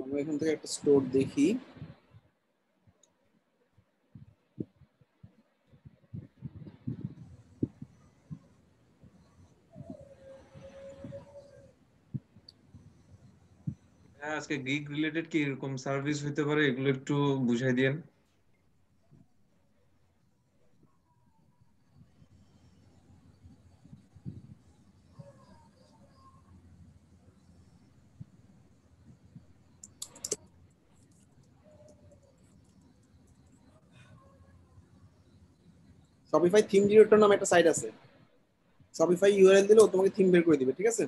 আমরা এখান থেকে একটা স্টোর দেখি। হ্যাঁ, আজকে গিগ রিলেটেড কি এরকম সার্ভিস হতে পারে এগুলো একটু বুঝাই দিয়েন। শপিফাই থিম জিরোটার নামে একটা সাইট আছে, শপিফাই ইউআরএল দিলে ও তোমাকে থিম বের করে দিবে, ঠিক আছে?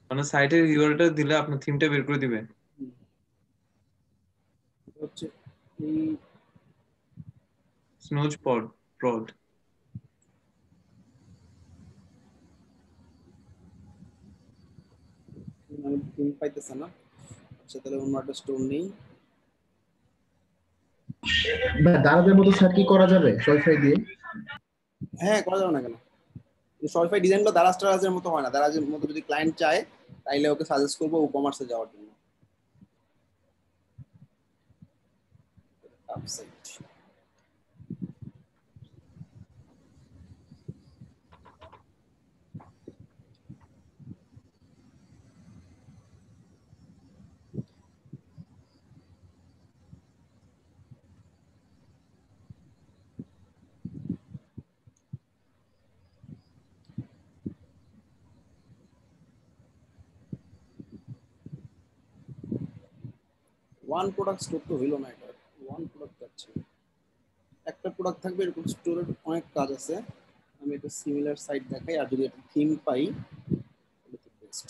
মানে সাইটের ইউআরএলটা দিলে আপনার থিমটা বের করে দিবে। হচ্ছে এই স্নোজ প্রড। আমি থিম পাইতেছে না। আচ্ছা তাহলে অন্য একটা স্টোর নেই। ভাই দারাজের মতো সাইট কি করা যাবে শপিফাই দিয়ে? হ্যাঁ, করা যাবে না কেন? শপিফাই ডিজাইনগুলো দারাজ টারাজের মতো হয় না। দারাজের মতো যদি ক্লায়েন্ট চায় তাইলে ওকে সাজেস্ট করবো ই কমার্সে যাওয়ার জন্য। ওয়েবসাইট 1 প্রোডাক্ট স্টোর তো হইলো না, এটা 1 প্রোডাক্ট আছে, একটা প্রোডাক্ট থাকবে। এরকম স্টোরের অনেক কাজ আছে। আমি একটা সিমিলার সাইট দেখাই, আর যদি একটা থিম পাই তাহলে তো বেস্ট।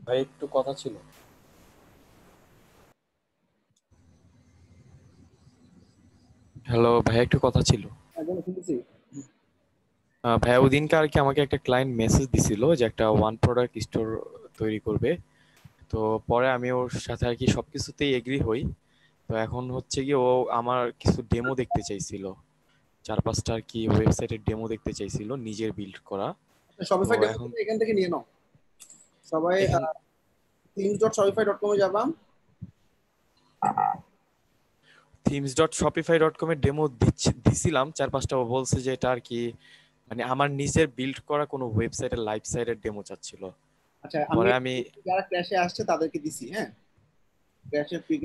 ভাই একটু কথা ছিল। হ্যালো ভাই, একটু কথা ছিল। একদম শুনতেছি। ভাই ওদিনকে আর কি আমাকে একটা ক্লায়েন্ট মেসেজ দিছিল যে একটা ওয়ান প্রোডাক্ট স্টোর তৈরি করবে। তো পরে আমি ওর সাথে আর কি সবকিছুতেই এগ্রি হই। তো এখন হচ্ছে কি ও আমার কিছু ডেমো দেখতে চাইছিল, 4-5টা আর কি ওয়েবসাইটের ডেমো দেখতে চাইছিল নিজের বিল্ড করা। তো শপিফাই ডেমো এখন এখান থেকে নিয়ে নাও সবাই। এখান themes.shopify.com এ যাবা। themes.shopify.com এর ডেমো দিছিলাম 4-5টা। ও বলছে যে এটা আর কি মানে আমার নিজের বিল্ড করা কোনো ওয়েবসাইটের লাইভ সাইটের ডেমো চাচ্ছিল। আচ্ছা, আমি পরে আমি যারা ক্র্যাশে আসছে তাদেরকে দিছি। হ্যাঁ, ক্র্যাশের পিক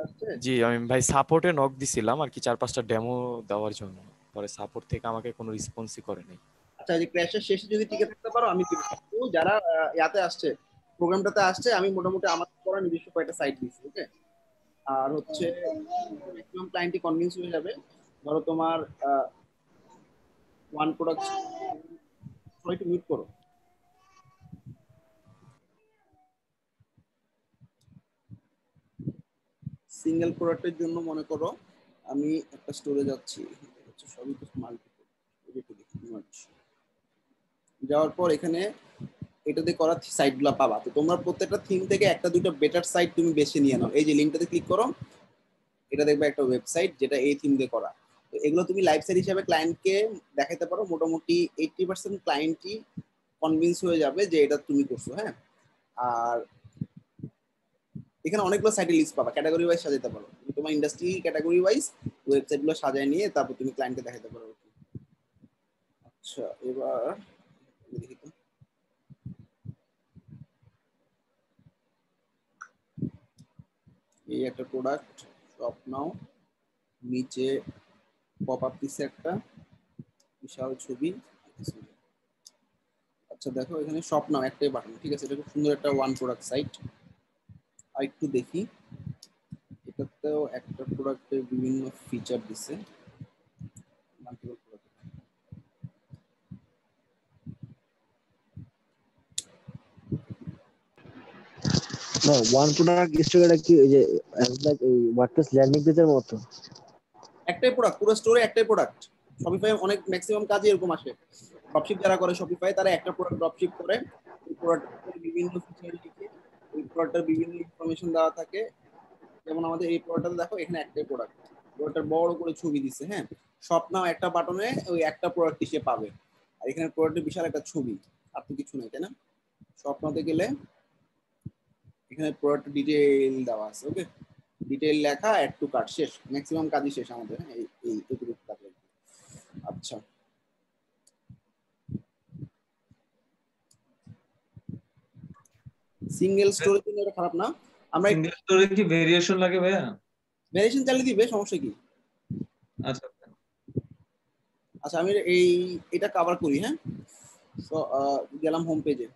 আসছে। জি আমি ভাই সাপোর্টে নক দিছিলাম আর কি 4-5টা ডেমো দেওয়ার জন্য। পরে সাপোর্ট থেকে আমাকে কোনো রেসপন্সই করেনি। আচ্ছা, এই যে ক্র্যাশের শেষে যদি টিকে থাকতে পারো আমি দিব। কিন্তু যারা ইয়াতে আসছে, প্রোগ্রামটাতে আসছে, আমি মোটামুটি আমার করা নিজস্ব কয়েকটা সাইট দিচ্ছি। ওকে, আর হচ্ছে ম্যাক্সিমাম ক্লায়েন্টই কনভিন্স হয়ে যাবে। ধরো তোমার ওয়ান প্রোডাক্ট, সবাই একটু মিউট করো। সিঙ্গেল প্রোডাক্টের জন্য মনে করো আমি একটা স্টোরে যাচ্ছি, সবই তো মাল্টিপল। যাওয়ার পর এখানে এটাতে করা সাইটগুলো পাবা। তো তোমরা প্রত্যেকটা থিম থেকে একটা দুটো বেটার সাইট তুমি বেছে নিয়ে নাও। এই যে লিঙ্কটাতে ক্লিক করো, এটা দেখবে একটা ওয়েবসাইট যেটা এই থিম দিয়ে করা। তো এগুলো তুমি লাইভ সাইট হিসেবে ক্লায়েন্টকে দেখাতে পারো। মোটামুটি 80% ক্লায়েন্টই কনভিন্স হয়ে যাবে যে এটা তুমি করছো। হ্যাঁ, আর এখানে অনেকগুলো সাইটের লিস্ট পাবা, ক্যাটাগরি ওয়াইজ সাজাতে পারো। তুমি তোমার ইন্ডাস্ট্রি ক্যাটাগরি ওয়াইজ ওয়েবসাইটগুলো সাজায় নিয়ে তারপর তুমি ক্লায়েন্টকে দেখাতে পারো। আচ্ছা, এবার দেখি তো। এই একটা প্রোডাক্ট শপ নাও, নিচে পপ আপ দিচ্ছে একটা বিশাল ছবি। আচ্ছা দেখো, এখানে শপ নাও একটাই বাটন, ঠিক আছে? এটা খুব সুন্দর একটা ওয়ান প্রোডাক্ট সাইট। আর একটু দেখি, এটাতেও একটা প্রোডাক্টের বিভিন্ন ফিচার দিছে। না, ওয়ান প্রোডাক্ট স্টোরটা কি ওই যে লাইক এই ওয়ার্ডপ্রেস ল্যান্ডিং পেজের মতো? একটাই প্রোডাক্ট, পুরো স্টোরে একটাই প্রোডাক্ট। শপিফাই অনেক ম্যাক্সিমাম কাজই এরকম আসে। ড্রপশিপ যারা করে শপিফাই, তারা একটা প্রোডাক্ট ড্রপশিপ করে, ওই প্রোডাক্টের বিভিন্ন ফিচার লিখে, ওই প্রোডাক্টের বিভিন্ন ইনফরমেশন দেওয়া থাকে, যেমন আমাদের এই প্রোডাক্টটা দেখো, এখানে একটাই প্রোডাক্টের বড় করে ছবি দিছে, হ্যাঁ, সব নাও একটা বাটনে ওই একটা প্রোডাক্ট সে পাবে। আর এখানে প্রোডাক্টের বিশাল একটা ছবি, আর তো কিছু নেই, তাই না? স্বপ্নতে গেলে এখানে প্রোডাক্ট ডিটেইল দেওয়া আছে, ওকে, ডিটেইল লেখা, অ্যাড টু কার্ট, শেষ, ম্যাক্সিমাম কাজই শেষ আমাদের, হ্যাঁ, এইটুকু কাজ। আচ্ছা, সিঙ্গেল স্টোরেজ এটা খারাপ না। আমরা সিঙ্গেল স্টোরে কি ভেরিয়েশন লাগে ভাইয়া? ভ্যারিয়েশন চালিয়ে দিবে, সমস্যা কি? আচ্ছা আচ্ছা, আমি এটা কভার করি, হ্যাঁ। সো গেলাম হোম পেজে।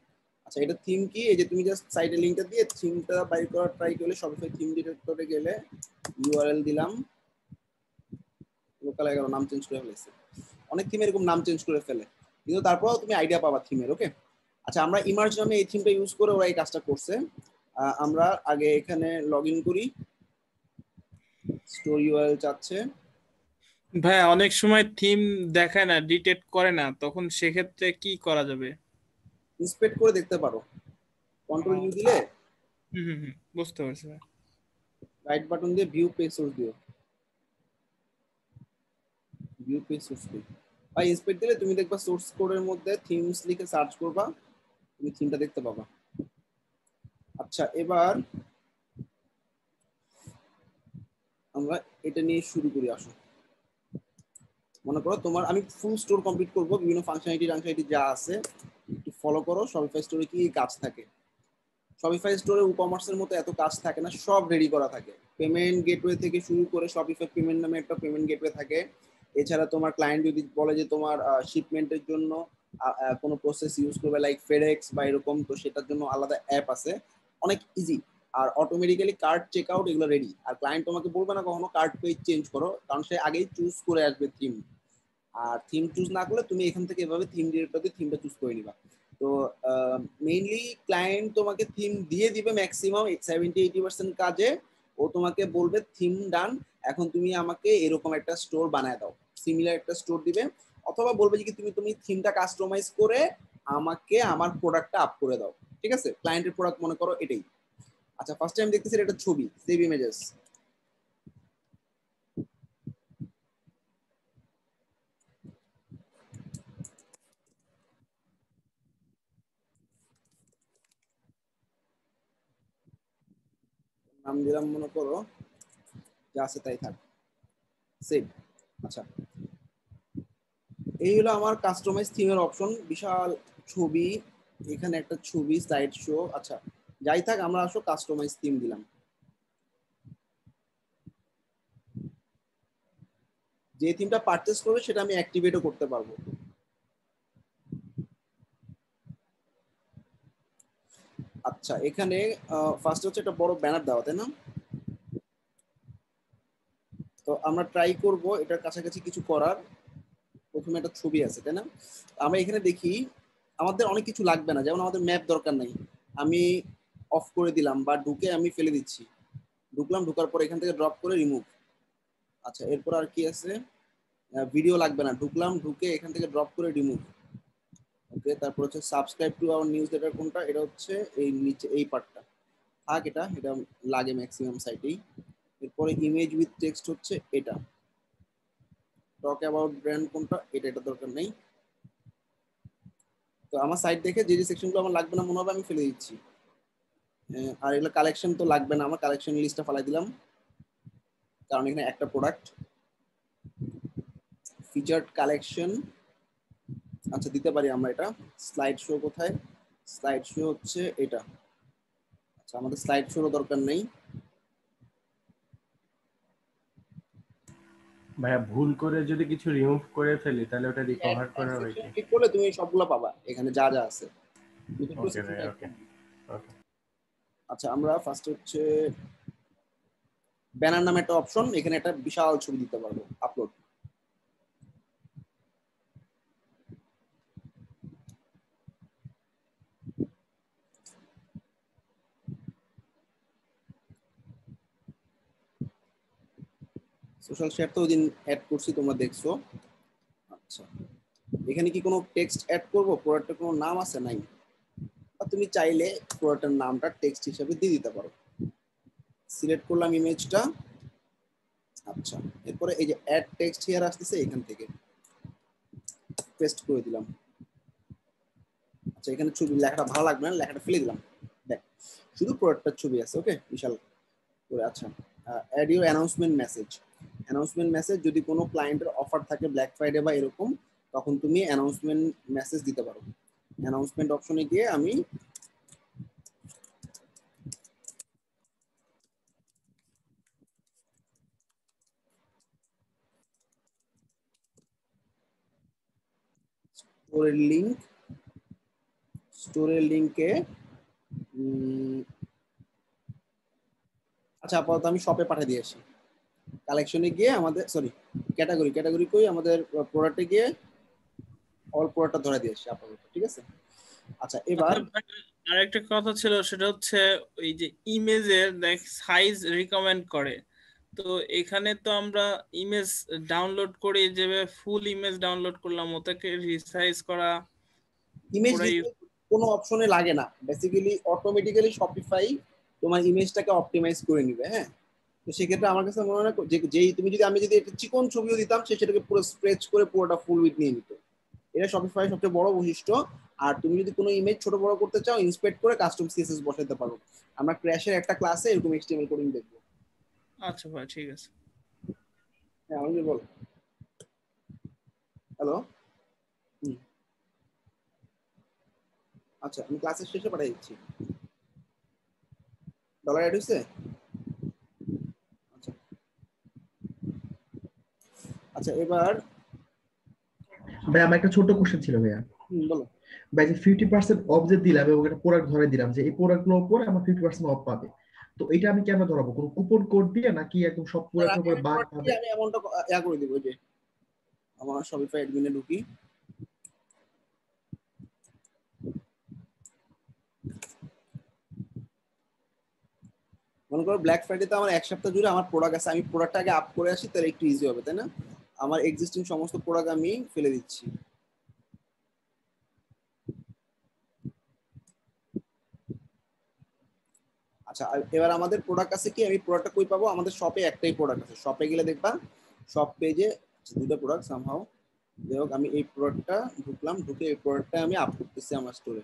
আচ্ছা, এটা থিম কি? এই যে তুমি জাস্ট সাইডে লিংকটা দিয়ে থিমটা বাই করার ট্রাই করলে, শপিফাই থিম ডিরেক্টরে গেলে ইউআরএল দিলাম, লোকাল 11 নাম চেঞ্জ করে ফেলেছে। অনেক থিম এরকম নাম চেঞ্জ করে ফেলে, কিন্তু তারপরেও তুমি আইডিয়া পাবা থিমের, ওকে। আচ্ছা, আমরা ইমার্জ নামে এই থিমটা ইউজ করে ওরা এই কাজটা করছে। আমরা আগে এখানে লগ ইন করি, স্টোর ইউআরএল চাচ্ছে। ভাই অনেক সময় থিম দেখায় না, ডিটেক্ট করে না, তখন সেক্ষেত্রে কি করা যাবে? ইন্সপেক্ট করে দেখতে পারো, কন্ট্রোল ইউ দিলে, বুঝতে পারছি ভাই। রাইট বাটন দিয়ে ভিউ পেজ সোর্স দিও, ভিউ পেজ সোর্স দিও ভাই। ইন্সপেক্ট দিলে তুমি দেখবা সোর্স কোডের মধ্যে থিমস লিখে সার্চ করবা, তুমি থিমটা দেখতে পাবা। আচ্ছা, এবার আমরা এটা নিয়ে শুরু করি, আসো। মনে করো তোমার, আমি ফুল স্টোর কমপ্লিট করব, বিভিন্ন ফাংশনালিটি যা আছে একটু ফলো করো। শপিফাই স্টোরে কি কাজ থাকে? শপিফাই স্টোরে ই-কমার্সের মতো এত কাজ থাকে না, সব রেডি করা থাকে। পেমেন্ট গেটওয়ে থেকে শুরু করে শপিফাই পেমেন্ট নামে একটা পেমেন্ট গেটওয়ে থাকে। এছাড়া তোমার ক্লায়েন্ট যদি বলে যে তোমার শিপমেন্টের জন্য কোনো প্রসেস ইউজ করবে, লাইক ফেডেক্স বা এরকম, তো সেটার জন্য আলাদা অ্যাপ আছে, অনেক ইজি। আর অটোমেটিক্যালি কার্ড চেক আউট এগুলো রেডি। আর ক্লায়েন্ট তোমাকে বলবে না কখনো কার্ড পেজ চেঞ্জ করো, কারণ সে আগেই চুজ করে আসবে থিম। আর থিম চুজ না করলে তুমি এখান থেকে এভাবে থিম ডিরেক্টর দিয়ে থিমটা চুজ করে নিবা। তো মেইনলি ক্লায়েন্ট তোমাকে থিম দিয়ে দিবে ম্যাক্সিমাম 70-80% কাজে। ও তোমাকে বলবে থিম ডান, এখন তুমি আমাকে এরকম একটা স্টোর বানায় দাও, সিমিলার একটা স্টোর দিবে। অথবা বলবে যে কি তুমি থিমটা কাস্টমাইজ করে আমাকে আমার প্রোডাক্টটা আপ করে দাও, ঠিক আছে? ক্লায়েন্টের প্রোডাক্ট মনে করো এটাই। আচ্ছা, ফার্স্ট টাইম দেখতেছি এটা ছবি, সেভ ইমেজেস। নাম দিলাম, মনে করো যা আছে তাই থাক, সেভ। আচ্ছা, এই হলো আমার কাস্টমাইজ থিমের অপশন, বিশাল ছবি, এখানে একটা ছবি, স্লাইড শো। আচ্ছা, যাই থাক, আমরা আসো কাস্টমাইজ থিম দিলাম। যে থিমটা পারচেজ করবে সেটা আমি অ্যাক্টিভেটও করতে পারবো। আচ্ছা, এখানে ফার্স্ট হচ্ছে একটা বড় ব্যানার দেওয়া, তাই না? তো আমরা ট্রাই করব এটার কাছাকাছি কিছু করার। প্রথমে একটা ছবি আছে, তাই না? আমরা এখানে দেখি আমাদের অনেক কিছু লাগবে না, যেমন আমাদের ম্যাপ দরকার নাই, আমি অফ করে দিলাম, বা ঢুকে আমি ফেলে দিচ্ছি। ঢুকলাম, ঢুকার পর এখান থেকে ড্রপ করে রিমুভ। আচ্ছা, এরপর আর কি আছে? ভিডিও লাগবে না, ঢুকলাম, ঢুকে এখান থেকে ড্রপ করে রিমুভ। ওকে, তারপর হচ্ছে subscribe to our news letter, কোনটা? এটা হচ্ছে এই নিচে এই পার্টটা থাক, এটা লাগে ম্যাক্সিমাম সাইটেই। এরপরে ইমেজ উইথ টেক্সট হচ্ছে এটা। টক অ্যাবাউট ব্র্যান্ড কোনটা? এটা দরকার নেই। তো আমার সাইট দেখে যে সেকশনগুলো আমার লাগবে না মনে হবে আমি ফেলে দিচ্ছি। আর এগুলো কালেকশন তো লাগবে না, আমার কালেকশন লিস্টটা ফালাই দিলাম, কারণ এখানে একটা প্রোডাক্ট। ফিচার্ড কালেকশন, আচ্ছা দিতে পারি আমরা এটা। স্লাইড শো কোথায়? স্লাইড শো হচ্ছে এটা। আচ্ছা, আমাদের স্লাইড শোরও দরকার নেই। ভাইয়া ভুল করে যদি কিছু রিমুভ করে ফেলি তাহলে ওটা রিকভার করা হয় কি? ক্লিক করলে তুমি সবগুলো পাবা, এখানে যা যা আছে। ওকে ভাইয়া, ওকে ওকে। আচ্ছা, আমরা ফার্স্ট হচ্ছে ব্যানার নামে একটা অপশন, এখানে একটা বিশাল ছবি দিতে পারবো, আপলোড। সোশ্যাল শেয়ার তো ওই দিন অ্যাড করছি, তোমরা দেখছো। আচ্ছা, এখানে কি কোনো টেক্সট অ্যাড করবো? প্রোডাক্টের কোনো নাম আছে? নাই। তুমি চাইলে প্রোডাক্টের নামটা টেক্সট হিসেবে দিয়ে দিতে পারো। সিলেক্ট করলাম ইমেজটা। আচ্ছা, এরপরে এই যে অ্যাড টেক্সট হিয়ার আসতেছে, এখান থেকে পেস্ট করে দিলাম। আচ্ছা, এখানে ছবি লেখাটা ভালো লাগবে না, লেখাটা ফেলে দিলাম। দেখ, শুধু প্রোডাক্টটার ছবি আছে। ওকে, বিশাল করে। আচ্ছা, add your announcement message. Announcement message, যদি কোনো ক্লায়েন্টের অফার থাকে ব্ল্যাক ফ্রাইডে বা এরকম, তখন তুমি অ্যানাউন্সমেন্ট মেসেজ দিতে পারো। অ্যানাউন্সমেন্ট অপশনে গিয়ে আমি স্টোরের লিঙ্কে আচ্ছা, আপাতত আমি শপে পাঠিয়ে দিয়ে আসি। কালেকশনে গিয়ে আমাদের, সরি, ক্যাটাগরি কই, আমাদের প্রোডাক্টে গিয়ে অল প্রোডাক্টটা ধরে দিয়ে আসি আপাতত। ঠিক আছে। আচ্ছা, এবার আরেকটা কথা ছিল, সেটা হচ্ছে ওই যে ইমেজের দেখ সাইজ রিকমেন্ড করে। তো এখানে তো আমরা ইমেজ ডাউনলোড করি, যেভাবে ফুল ইমেজ ডাউনলোড করলাম ওটাকে রিসাইজ করা ইমেজ পুরাই কোনো অপশনে লাগে না, বেসিক্যালি অটোমেটিক্যালি শপিফাই তোমার ইমেজটাকে অপটিমাইজ করে নিবে। হ্যাঁ, তো সেক্ষেত্রে আমার কাছে মনে হয় যে যেই তুমি যদি, আমি যদি একটা চিকন ছবিও দিতাম, সে সেটাকে পুরো স্ট্রেচ করে পুরোটা ফুল উইথ নিয়ে নিত। এটা শপিফাই সবচেয়ে বড় বৈশিষ্ট্য। আর তুমি যদি কোনো ইমেজ ছোট বড় করতে চাও, ইন্সপেক্ট করে কাস্টম সিএসএস বসাতে পারো। আমরা ক্র্যাশের একটা ক্লাসে এরকম এইচটিএমএল কোডিং দেখবো। আচ্ছা ভাই, ঠিক আছে। হ্যাঁ, আমি বল। হ্যালো। আচ্ছা, আমি ক্লাসের শেষে পাঠিয়ে দিচ্ছি। ডলার অ্যাড হয়েছে? আচ্ছা আচ্ছা, এবার ভাই আমার একটা ছোট কোশ্চেন ছিল ভাইয়া। বলো। ভাই যে 50% অফ যে দিলাম এবং একটা প্রোডাক্ট ধরে দিলাম যে এই প্রোডাক্টগুলোর উপরে আমার 50% অফ পাবে, তো এটা আমি কেমন ধরাবো? কোনো কুপন কোড দিয়ে নাকি একদম সব প্রোডাক্টের উপরে বাদ পাবে? আমি এমনটা ইয়া করে দিব, যে আমার শপিফাই অ্যাডমিনে ঢুকি। মনে করো ব্ল্যাক ফ্রাইডেতে আমার এক সপ্তাহ জুড়ে আমার প্রোডাক্ট আছে, আমি প্রোডাক্টটা আগে আপ করে আসি, তাহলে একটু ইজি হবে, তাই না? আমার এক্সিস্টিং সমস্ত প্রোডাক্ট আমি ফেলে দিচ্ছি। আচ্ছা, এবার আমাদের প্রোডাক্ট আছে কি, আমি প্রোডাক্টটা কই পাবো? আমাদের শপে একটাই প্রোডাক্ট আছে, শপে গেলে দেখবা শপ পেজে দুটো প্রোডাক্ট সামহাও। যাই হোক, আমি এই প্রোডাক্টটা ঢুকলাম, ঢুকে এই প্রোডাক্টটা আমি আপ করতেছি আমার স্টোরে।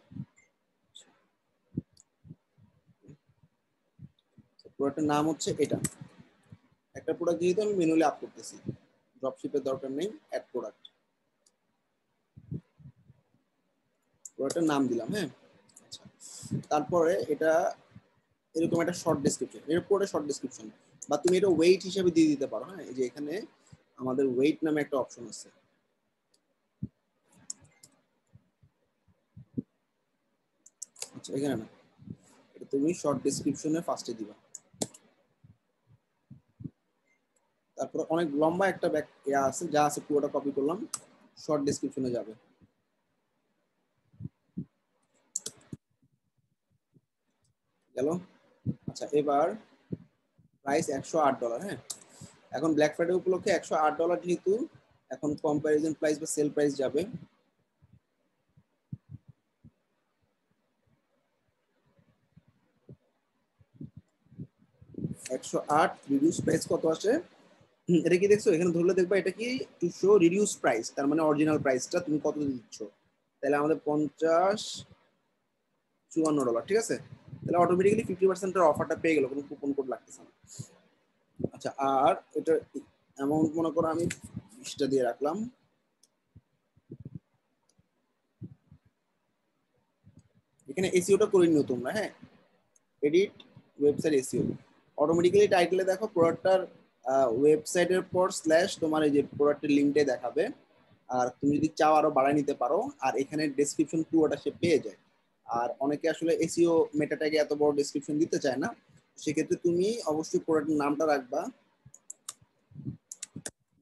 প্রোডাক্টের নাম হচ্ছে এটা। একটা প্রোডাক্ট যেহেতু আমি ম্যানুয়ালি আপ করতেছি, ড্রপশিপের দরকার নেই, অ্যাড প্রোডাক্ট, প্রোডাক্টের নাম দিলাম। হ্যাঁ, আচ্ছা, তারপরে এটা এরকম একটা শর্ট ডেসক্রিপশন, এর পরে শর্ট ডেসক্রিপশন, বা তুমি এটা ওয়েট হিসেবে দিয়ে দিতে পারো। হ্যাঁ, এই যে এখানে আমাদের ওয়েট নামে একটা অপশন আছে। আচ্ছা, এখানে না, এটা তুমি শর্ট ডেসক্রিপশনে ফার্স্টে দিবা। তারপরে অনেক লম্বা একটা ইয়া আছে, যা আছে পুরোটা কপি করলাম, শর্ট ডেসক্রিপশনে যাবে। গেল। আচ্ছা, এবার প্রাইস $108। হ্যাঁ, এখন ব্ল্যাক ফ্রাইডে উপলক্ষে $108 যেহেতু, এখন কম্পারিজন প্রাইস বা সেল প্রাইস যাবে $108। রিডিউস প্রাইস কত আসে? এটা কি দেখছো? এখানে ধরলে দেখবা এটা কি টু শো রিডিউস প্রাইস, তার মানে অরিজিনাল প্রাইসটা তুমি কত দিচ্ছ। তাহলে আমাদের $54। ঠিক আছে, তাহলে অটোমেটিক্যালি 50% এর অফারটা পেয়ে গেল, কোনো কুপন কোড লাগতেছে না। আচ্ছা, আর এটা অ্যামাউন্ট মনে করো আমি 20টা দিয়ে রাখলাম। এখানে এসইওটা করে নিও তোমরা। হ্যাঁ, এডিট ওয়েবসাইট এসইও, অটোমেটিক্যালি টাইটেলে দেখো প্রোডাক্টটার ওয়েবসাইটের পর স্ল্যাশ তোমার এই যে প্রোডাক্টের লিঙ্কটাই দেখাবে। আর তুমি যদি চাও আরো বাড়ায় নিতে পারো, আর এখানে ডেসক্রিপশন পুরোটা সে পেয়ে যায়। আর অনেকে আসলে এসইও মেটা ট্যাগে এত বড় ডেসক্রিপশন দিতে চায় না, সেক্ষেত্রে তুমি অবশ্যই প্রোডাক্টের নামটা রাখবা,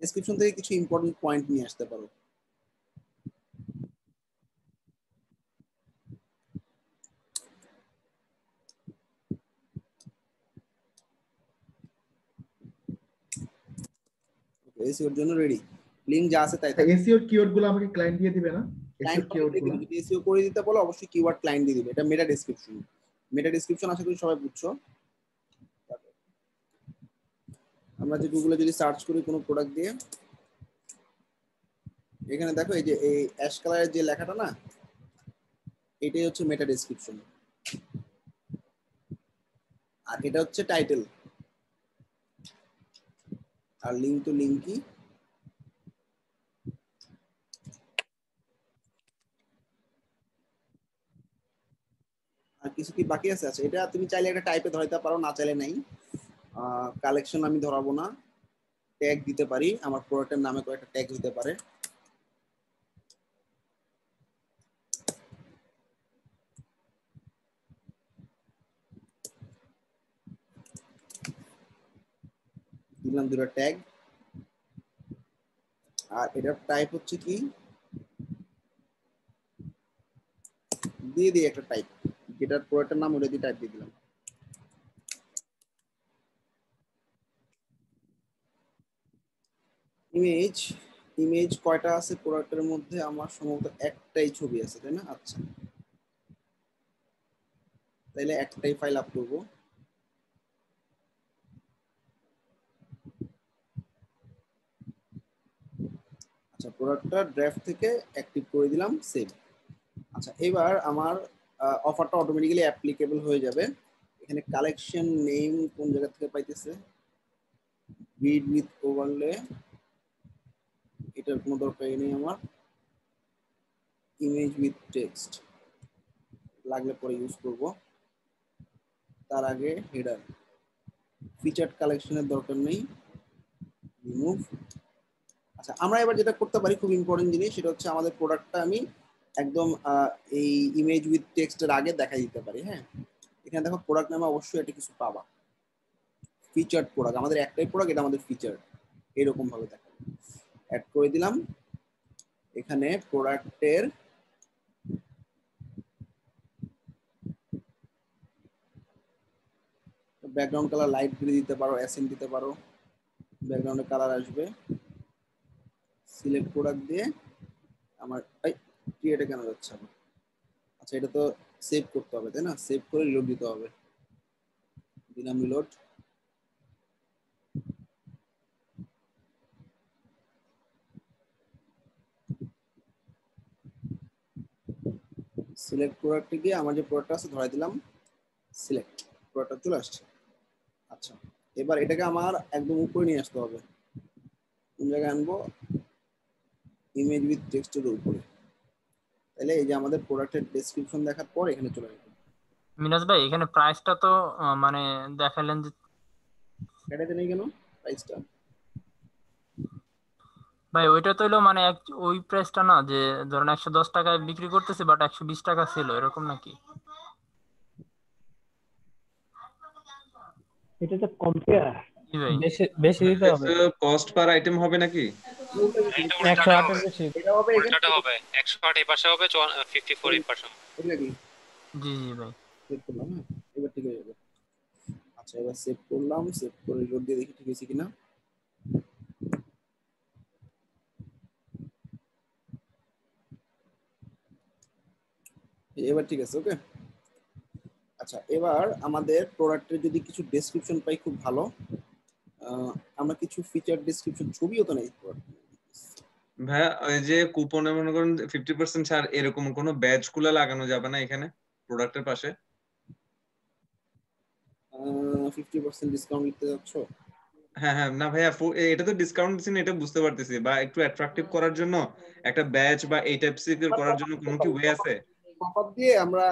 ডেসক্রিপশন থেকে কিছু ইম্পর্টেন্ট পয়েন্ট নিয়ে আসতে পারো। এসইওর জন্য রেডি, লিংক যা আছে তাই থাকবে। এসইও কিওয়ার্ড গুলো আমাকে ক্লায়েন্ট দিয়ে দিবে না? এসইও কিওয়ার্ড গুলো যদি এসইও করে দিতে বলো, অবশ্যই কিওয়ার্ড ক্লায়েন্ট দিয়ে দিবে। এটা মেটা ডেসক্রিপশন, মেটা ডেসক্রিপশন আশা করি সবাই বুঝছো। আমরা যে গুগলে যদি সার্চ করি কোনো প্রোডাক্ট দিয়ে, এখানে দেখো এই যে এই অ্যাশ কালারের যে লেখাটা না, এটাই হচ্ছে মেটা ডেসক্রিপশন, আর এটা হচ্ছে টাইটেল, আর লিঙ্ক টু লিঙ্কই। আর কিছু কি বাকি আছে? আচ্ছা, এটা তুমি চাইলে একটা টাইপে ধরাইতে পারো, না চাইলে নাই। কালেকশন আমি ধরাবো না, ট্যাগ দিতে পারি, আমার প্রোডাক্টের নামে কয়েকটা ট্যাগ দিতে পারে। দিলাম দুটো ট্যাগ, আর এটার টাইপ হচ্ছে কি, দিয়ে দিই একটা টাইপ, যেটার প্রোডাক্টের নাম ওটা দিয়ে টাইপ দিয়ে দিলাম। ইমেজ, ইমেজ কয়টা আছে প্রোডাক্টের মধ্যে? আমার সম্ভবত একটাই ছবি আছে, তাই না? আচ্ছা, তাইলে একটাই ফাইল আপ করবো। আচ্ছা, প্রোডাক্টটা ড্রাফট থেকে অ্যাক্টিভ করে দিলাম, সেভ। আচ্ছা, এবার আমার অফারটা অটোমেটিক্যালি অ্যাপ্লিকেবল হয়ে যাবে। এখানে কালেকশন নেম কোন জায়গা থেকে পাইতেছে, বিড উইথ ওভারলে, এটার কোনো দরকারই নেই আমার। ইমেজ উইথ টেক্সট লাগলে পরে ইউজ করব, তার আগে হেডার। ফিচার্ড কালেকশনের দরকার নেই, রিমুভ। আচ্ছা, আমরা এবার যেটা করতে পারি, খুব ইম্পর্টেন্ট জিনিস, সেটা হচ্ছে আমাদের প্রোডাক্টটা আমি একদম এই ইমেজ উইথ টেক্সটের আগে দেখাই দিতে পারি। হ্যাঁ, এখানে দেখো প্রোডাক্ট নামে অবশ্যই এটা কিছু পাবা, ফিচার্ড প্রোডাক্ট, আমাদের একটাই প্রোডাক্ট, এটা আমাদের ফিচার, এরকম ভাবে দেখা অ্যাড করে দিলাম। এখানে প্রোডাক্টের ব্যাকগ্রাউন্ড কালার লাইট গ্রে দিতে পারো, অ্যাসেন দিতে পারো, ব্যাকগ্রাউন্ডে কালার আসবে। সিলেক্ট প্রোডাক্ট দিয়ে আমার ক্রিয়েটে কেন যাচ্ছে আমার? আচ্ছা, এটা তো সেভ করতে হবে, তাই না? সেভ করে রিলোড দিতে হবে, দিলাম রিলোড। সিলেক্ট প্রোডাক্টে গিয়ে আমার যে প্রোডাক্ট আছে ধরাই দিলাম, সিলেক্ট, প্রোডাক্টটা চলে আসছে। আচ্ছা, এবার এটাকে আমার একদম উপরে নিয়ে আসতে হবে। কোন জায়গায় আনবো? ইমেজ উইথ টেক্সটের উপরে। তাহলে এই যে আমাদের প্রোডাক্টের ডেসক্রিপশন দেখার পর এখানে চলে আসবে। মিনাজ ভাই এখানে প্রাইসটা তো মানে দেখালেন যে, এটাতে নেই কেন প্রাইসটা? ভাই ওইটা তো হলো মানে ওই প্রাইসটা না, যে ধরেন 110 টাকায় বিক্রি করতেছে বাট 120 টাকা ছিল, এরকম নাকি? এটা তো কম্পেয়ার, কি ভাই? বেশি বেশি দিতে হবে, কস্ট পার আইটেম হবে নাকি? এটা 108 উল্টাটা এর হবে, বেশি। এটা হবে এখানে, উল্টাটা হবে, 108 এই পাশে হবে, 54 এই পাশে হবে। ঠিক নাকি? জি জি ভাই। সেভ করলাম, হ্যাঁ, এবার ঠিক হয়ে যাবে। আচ্ছা, এবার সেভ করলাম, সেভ করে রিলোড দিয়ে দেখি ঠিক হয়েছে কিনা। এবার ঠিক আছে, ওকে। আচ্ছা, এবার আমাদের প্রোডাক্টের যদি কিছু ডেসক্রিপশন পাই খুব ভালো। আমরা কিছু ফিচার ডেসক্রিপশন, ছবিও তো নেই। ভাইয়া ওই যে কুপনে মনে করেন 50% ছাড়, এরকম কোনো ব্যাচ গুলো লাগানো যাবে না এখানে প্রোডাক্টের পাশে? 50% ডিসকাউন্ট দিতে যাচ্ছ? হ্যাঁ হ্যাঁ, না ভাইয়া এটা তো ডিসকাউন্ট দিচ্ছেন, এটা বুঝতে পারতেছি, বা একটু অ্যাট্রাকটিভ করার জন্য একটা ব্যাচ বা এই টাইপস করার জন্য কোনো কি ওয়ে আছে? পপআপ দিয়ে আমরা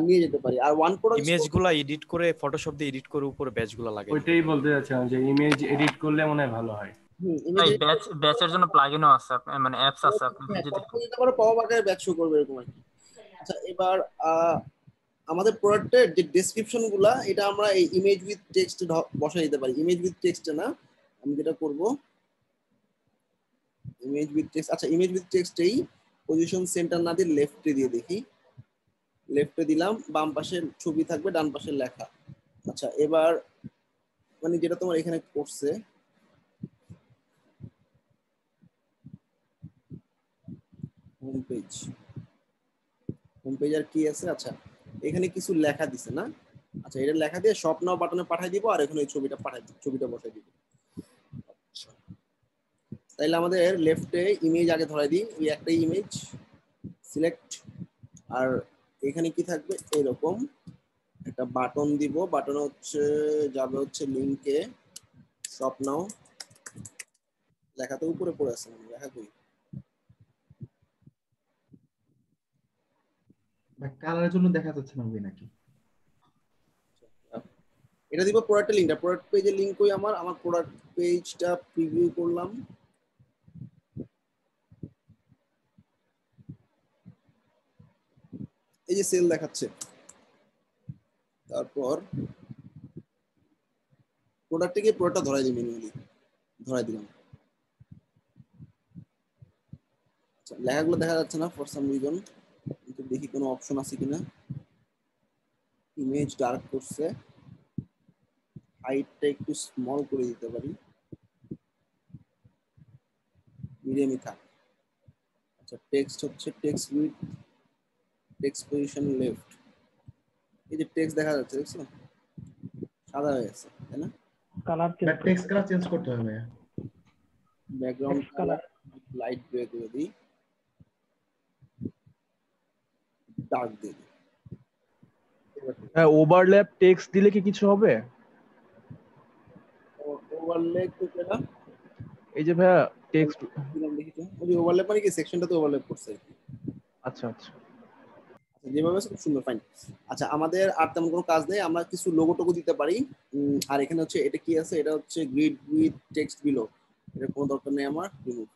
নিয়ে যেতে পারি। আর ওয়ান প্রোডাক্ট ইমেজগুলো এডিট করে, ফটোশপ দিয়ে এডিট করে উপরে ব্যাচগুলো লাগাই। ওইটাই বলতে যাচ্ছিলাম যে ইমেজ এডিট করলে মনে হয় ভালো হয়। ভাই ব্যাচের জন্য প্লাগইনও আছে, মানে অ্যাপস আছে, আপনি যদি দিতে পারো, পপআপ আকারে ব্যাচ শো করবে এরকম আর কি। আচ্ছা, এবার আমাদের প্রোডাক্টের যে ডেসক্রিপশন গুলা, এটা আমরা এই ইমেজ উইথ টেক্সট বসাই দিতে পারি। ইমেজ উইথ টেক্সটে না, আমি যেটা করব ইমেজ উইথ টেক্সট। আচ্ছা, ইমেজ উইথ টেক্সটেই পজিশন সেন্টার না দিয়ে লেফটে দিয়ে দেখি। লেফটে দিলাম, বাম পাশে ছবি থাকবে, ডান পাশে লেখা। আচ্ছা, এবার মানে যেটা তোমার এখানে করছে, হোম পেজ, হোম পেজ আর কি আছে? আচ্ছা, এখানে কিছু লেখা দিছে না? আচ্ছা, এটা লেখা দিয়ে শপ নাও বাটনে পাঠিয়ে দিব, আর এখানে এই ছবিটা বসাই দিব। তাহলে আমাদের লেফটে ইমেজ আগে ধরাই দিই, ওই একটা ইমেজ সিলেক্ট, আর এখানে কি থাকবে এরকম একটা বাটন দিব, বাটন হচ্ছে যাবে হচ্ছে লিংকে শপ নাও, লেখা তো উপরে পড়ে আছে, মানে লেখা কই কালারের জন্য দেখা যাচ্ছে না ওই নাকি? এটা দিব প্রোডাক্টের লিংকটা, প্রোডাক্ট পেজের লিংক কই আমার প্রোডাক্ট পেজটা প্রিভিউ করলাম, এই যে সেল দেখাচ্ছে, তারপর প্রোডাক্টে গিয়ে প্রোডাক্টটা ধরাই দিই, ম্যানুয়ালি ধরাই দিলাম। আচ্ছা লেখাগুলো দেখা যাচ্ছে না ফর সাম রিজন, কিন্তু দেখি কোনো অপশন আছে কিনা। ইমেজ ডার্ক করছে, হাইটটা একটু স্মল করে দিতে পারি, মিডিয়ামই থাক। আচ্ছা টেক্সট হচ্ছে text with text position left, এই যে টেক্সট দেখা যাচ্ছে, দেখছো সাদা হয়ে গেছে তাই না? কালার টেক্সট কালার চেঞ্জ করতে হবে। ব্যাকগ্রাউন্ড কালার লাইট গ্রে করে দিই, ডার্ক দিই। হ্যাঁ, ওভারল্যাপ টেক্সট দিলে কি কিছু হবে? ওভারল্যাপ তো কেনা, এই যে ভাইয়া টেক্সট দিলাম দেখি তো, ওই ওভারল্যাপ মানে কি সেকশনটা তো ওভারল্যাপ করছে। আচ্ছা আচ্ছা যেভাবে আছে খুব সুন্দর, ফাইন। আচ্ছা আমাদের আর তেমন কোনো কাজ নেই, আমরা কিছু লোগো টোগো দিতে পারি। আর এখানে হচ্ছে এটা কি আছে, এটা হচ্ছে গ্রিড উইথ টেক্সট বিলো, এটা কোনো দরকার নেই আমার, রিমুভ।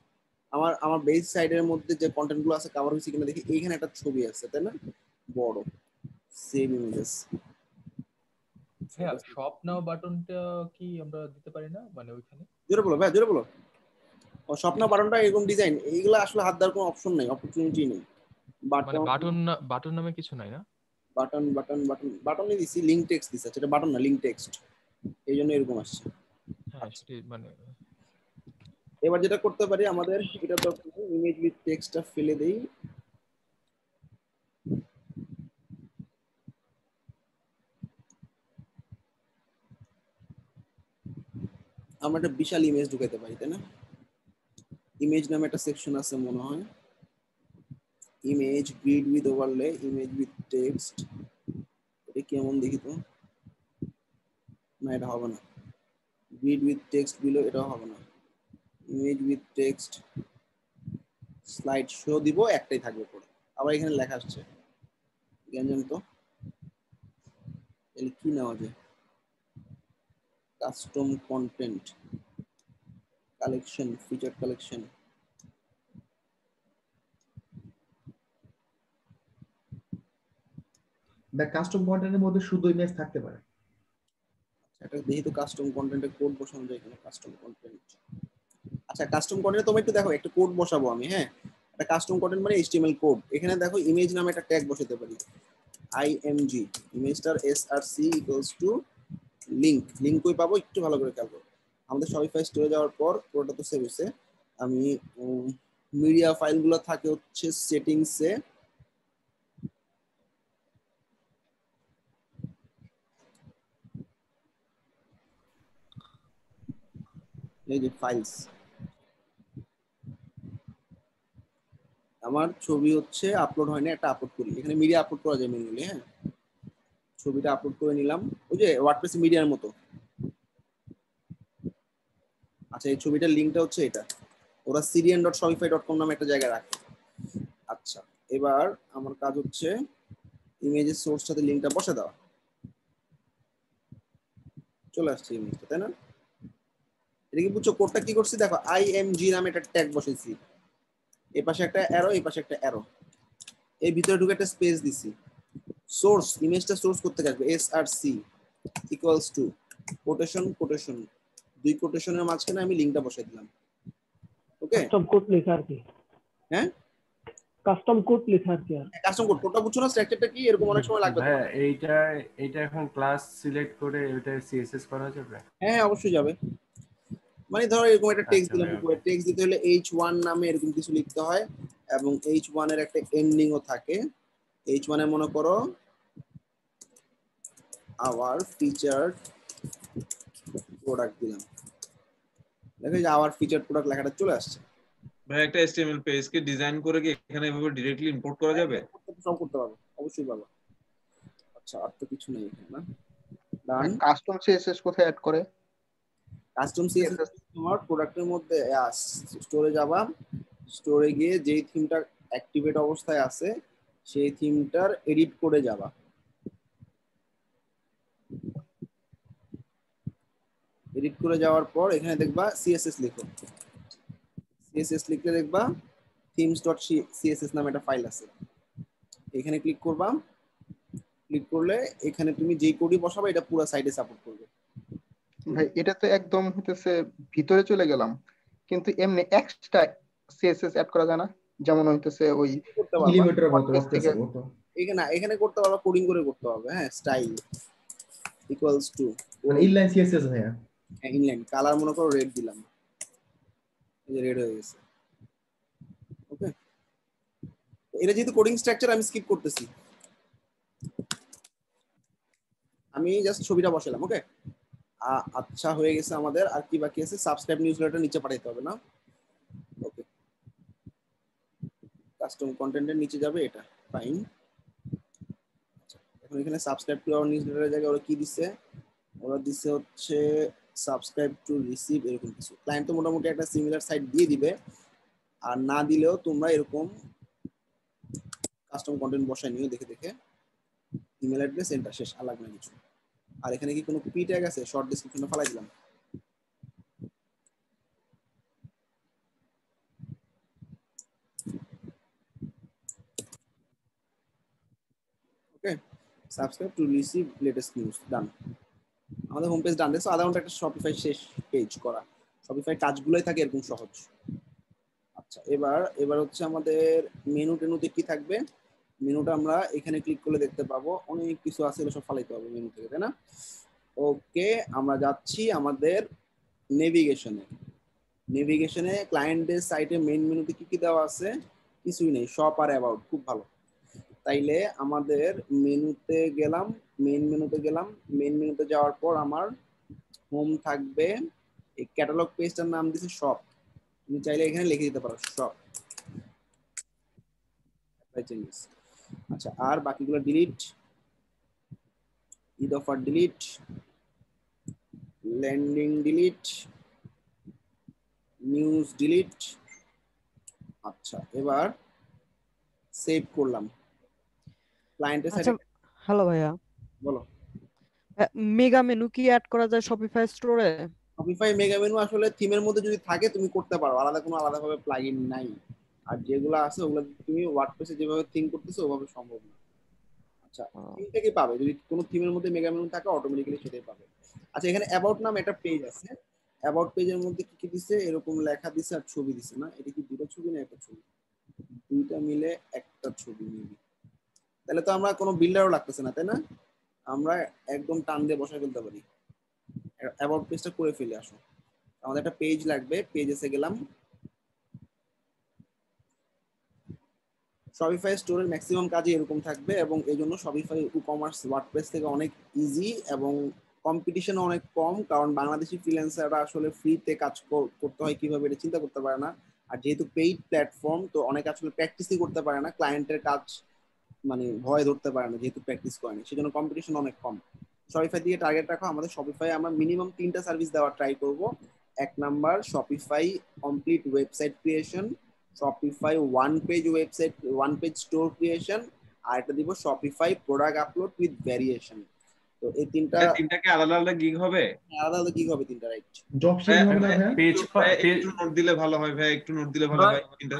আমার বেস সাইডের মধ্যে যে কন্টেন্ট গুলো আছে কভার হয়েছে কিনা দেখি, এইখানে একটা ছবি আছে তাই না, বড় সেভ ইমেজেস। হ্যাঁ, শপ নাও বাটনটা কি আমরা দিতে পারি না, মানে ওইখানে? জোরে বলো ভাই, জোরে বলো। ও শপ নাও বাটনটা এরকম ডিজাইন, এইগুলো আসলে হাত দেওয়ার কোনো অপশন নেই, অপরচুনিটি নেই। মানে বাটন নামে কিছু নাই না? বাটন বাটন বাটন বাটনই দিছি, লিংক টেক্সট দিছি, এটা বাটন না লিংক টেক্সট, এই জন্য এরকম আসছে। হ্যাঁ সেটাই, মানে এবার যেটা করতে পারি আমাদের, এটা তো ইমেজ উইথ টেক্সটটা ফেলে দেই, আমরা একটা বিশাল ইমেজ ঢুকাইতে পারি তাই না? ইমেজ নামে একটা সেকশন আছে মনে হয়, image grid with overlay, image with text, এটা কেমন দেখি তো, না এটা হবে না। গ্রিড উইথ টেক্সট বিলো, এটাও হবে না। Image with text slide show দিব, একটাই থাকবে পরে। আবার এখানে লেখা আসছে জ্ঞান তো, তাহলে কি নেওয়া যায়, custom content collection, feature collection, custom কন্টেন্টের মধ্যে শুধু ইমেজ থাকতে পারে। এটা দেখি তো কাস্টম কন্টেন্টের কোড বসানো যায় এখানে, কাস্টম কন্টেন্ট। আচ্ছা কাস্টম কন্টেন্ট তোমরা একটু দেখো, একটা কোড বসাবো আমি, হ্যাঁ একটা কাস্টম কন্টেন্ট মানে HTML কোড। এখানে দেখো ইমেজ নামে একটা ট্যাগ বসাতে পারি, img, ইমেজটার src equals to link. Link কই পাবো একটু ভালো করে খেয়াল করো। আমাদের শপিফাই স্টোরে যাওয়ার পর পুরোটা তো সেভ হয়েছে, আমি মিডিয়া ফাইলগুলো থাকে হচ্ছে সেটিংসে, এই যে ফাইলস, আমার ছবি হচ্ছে আপলোড হয়নি, একটা আপলোড করি, এখানে মিডিয়া আপলোড করা যায় ম্যানুয়ালি। হ্যাঁ ছবিটা আপলোড করে নিলাম, ওই যে ওয়ার্ডপ্রেস মিডিয়ার মতো। আচ্ছা এই ছবিটার লিংকটা হচ্ছে এটা, ওরা syrian.shopify.com নামে একটা জায়গায় রাখে। আচ্ছা এবার আমার কাজ হচ্ছে ইমেজের সোর্স সাথে লিংকটা বসে দেওয়া, চলে আসছে ইমেজটা তাই না? এটা কি বুঝছো কোডটা কি করছি? দেখো img নামে একটা ট্যাগ বসেছি, এই পাশে একটা অ্যারো, এই পাশে একটা অ্যারো, এই ভিতরে ঢুকে একটা স্পেস দিছি। সোর্স, ইমেজটা সোর্স করতে আসবে src equals to quotation quotation, দুই কোটেশনের মাঝখানে আমি লিংকটা বসাই দিলাম। ওকে কাস্টম কোড লেখা আর কি। হ্যাঁ কাস্টম কোড লেখা আর কি। কাস্টম কোড, কোডটা বুঝছো না স্ট্রাকচারটা কি, এরকম অনেক সময় লাগবে। হ্যাঁ এইটা এখন ক্লাস সিলেক্ট করে এটা সিএসএস করা যাবে? হ্যাঁ অবশ্যই যাবে। মানে ধরো এরকম একটা টেক্সট দিলাম, টেক্সট দিতে হলে h1 নামে এরকম কিছু লিখতে হয়, এবং h1 এর একটা এন্ডিংও থাকে। h1 এ মনে করো আওয়ার ফিচার প্রোডাক্ট দিলাম, দেখো যে আওয়ার ফিচার প্রোডাক্ট লেখাটা চলে আসছে। ভাই একটা HTML পেজ কে ডিজাইন করে কি এখানে এভাবে ডাইরেক্টলি ইম্পোর্ট করা যাবে? সব করতে পারবে, অবশ্যই পারবে। আচ্ছা আর তো কিছু নেই এখানে না। ডান। কাস্টম সিএসএস কোথায় অ্যাড করে? কাস্টম সিএসএস তোমার প্রোডাক্টের মধ্যে স্টোরে যাবা, স্টোরে গিয়ে যেই থিমটা অ্যাক্টিভেট অবস্থায় আছে সেই থিমটার এডিট করে যাবা। এডিট করে যাওয়ার পর এখানে দেখবা সিএসএস লিখো। সিএসএস লিখলে দেখবা themes.css নামে একটা ফাইল আছে, এখানে ক্লিক করবা। ক্লিক করলে এখানে তুমি যেই কোডই বসাবে এটা পুরো সাইটে সাপোর্ট করবে। ভাই এটা তো একদম হইতেছে ভিতরে চলে গেলাম, কিন্তু এমনি এক্সট্রা সিএসএস অ্যাড করা যায় না? যেমন হইতেছে ওই এলিমেন্টের মতো করতেছে মতো এখানে করতে পারবা, কোডিং করে করতে হবে। হ্যাঁ, স্টাইল ইকুয়ালস টু মানে ইনলাইন সিএসএস ভাইয়া। হ্যাঁ ইনলাইন, কালার মনে করো রেড দিলাম, এই যে রেড হয়ে গেছে। ওকে, এটা যেহেতু কোডিং স্ট্রাকচার আমি স্কিপ করতেছি, আমি জাস্ট ছবিটা বসালাম। ওকে, আচ্ছা হয়ে গেছে আমাদের। আর কি বাকি আছে? সাবস্ক্রাইব নিউজলেটার নিচে পাঠাইতে হবে না? ওকে, কাস্টম কন্টেন্টের নিচে যাবে এটা, ফাইন। এখন এখানে সাবস্ক্রাইব টু আওয়ার নিউজলেটারের জায়গায় ওরা কি দিচ্ছে? ওরা দিচ্ছে হচ্ছে সাবস্ক্রাইব টু রিসিভ, এরকম কিছু। ক্লায়েন্ট তো মোটামুটি একটা সিমিলার সাইট দিয়ে দিবে, আর না দিলেও তোমরা এরকম কাস্টম কন্টেন্ট বসায় নিও দেখে দেখে। ইমেল অ্যাড্রেস এন্টার, শেষ, আর লাগবে না কিছু। আর এখানে কি কোনো পি ট্যাগ আছে? শর্ট ডেসক্রিপশনে ফেলাই দিলাম। Okay, subscribe to receive latest news, done. আমাদের হোম পেজ ডান। দেখছো আধা ঘন্টা একটা শপিফাই শেষ পেজ করা। শপিফাই কাজগুলোই থাকে এরকম সহজ। আচ্ছা এবার হচ্ছে আমাদের মেনু টেনুতে কি থাকবে? মেনুটা আমরা এখানে ক্লিক করলে দেখতে পাবো, অনেক কিছু আছে, সব ফালাইতে হবে মেনু থেকে, তাই না? ওকে, আমরা যাচ্ছি আমাদের নেভিগেশনে। নেভিগেশনে ক্লায়েন্টের সাইটে মেইন মেনুতে কি কি দেওয়া আছে? কিছুই নেই, শপ আর অ্যাবাউট। খুব ভালো। তাইলে আমাদের মেনুতে গেলাম, মেইন মেনুতে গেলাম। মেইন মেনুতে যাওয়ার পর আমার হোম থাকবে, এই ক্যাটালগ পেজটার নাম দিছে শপ। তুমি চাইলে এখানে লিখে দিতে পারো শপ। আচ্ছা, আর বাকিগুলো delete, Eid offer delete, landing delete, news delete. আচ্ছা এবার সেভ করলাম। ক্লায়েন্টের আচ্ছা সাইটে হ্যালো ভাইয়া, বলো। মেগা মেনু কি অ্যাড করা যায় শপিফাই স্টোরে? শপিফাই মেগা মেনু আসলে থিমের মধ্যে যদি থাকে তুমি করতে পারো, আলাদাভাবে প্লাগইন নাই। আর যেগুলো আছে ওগুলো তুমি ওয়ার্ডপ্রেসে যেভাবে থিম করতেছো ওভাবে সম্ভব না। আচ্ছা, থিম থেকে পাবে, যদি কোনো থিমের মধ্যে মেগা মেনু থাকে অটোমেটিক্যালি সেটাই পাবে। আচ্ছা, এখানে অ্যাবাউট নাম একটা পেজ আছে। অ্যাবাউট পেজের মধ্যে কি কি দিছে? এরকম লেখা দিছে আর ছবি দিছে না? এটা কি দুটো ছবি না একটা ছবি? দুইটা মিলে একটা ছবি নিবি। তাহলে তো আমরা কোনো বিল্ডারও লাগতেছে না, তাই না? আমরা একদম টান দিয়ে বসায় ফেলতে পারি। অ্যাবাউট পেজটা করে ফেলে আসো। আমাদের একটা পেজ লাগবে, পেজেসে গেলাম। শপিফাই স্টোরের ম্যাক্সিমাম কাজই এরকম থাকবে, এবং এই জন্য শপিফাই ই-কমার্স ওয়ার্ডপ্রেস থেকে অনেক ইজি এবং কম্পিটিশন অনেক কম, কারণ বাংলাদেশি ফ্রিল্যান্সাররা আসলে ফ্রিতে কাজ করতে হয় কিভাবে এটা চিন্তা করতে পারে না। আর যেহেতু পেইড প্ল্যাটফর্ম, তো অনেক আসলে প্র্যাকটিসই করতে পারে না, ক্লায়েন্টের কাজ মানে ভয় ধরতে পারে না যেহেতু প্র্যাকটিস করেনি, সেজন্য কম্পিটিশন অনেক কম। শপিফাই দিয়ে টার্গেট রাখো। আমাদের শপিফাই আমরা মিনিমাম 3টা সার্ভিস দেওয়ার ট্রাই করব। 1 number Shopify complete website creation, Shopify one page store creation, আর একটা দিব Shopify product upload with variation. তো এই তিনটাকে আলাদা আলাদা গিগ হবে? আলাদা গিগ হবে তিনটা, রাইট? ড্রপশিপিং হবে না পেজ একটু নোট দিলে ভালো হয় ভাই, একটু নোট দিলে ভালো হয়। তিনটা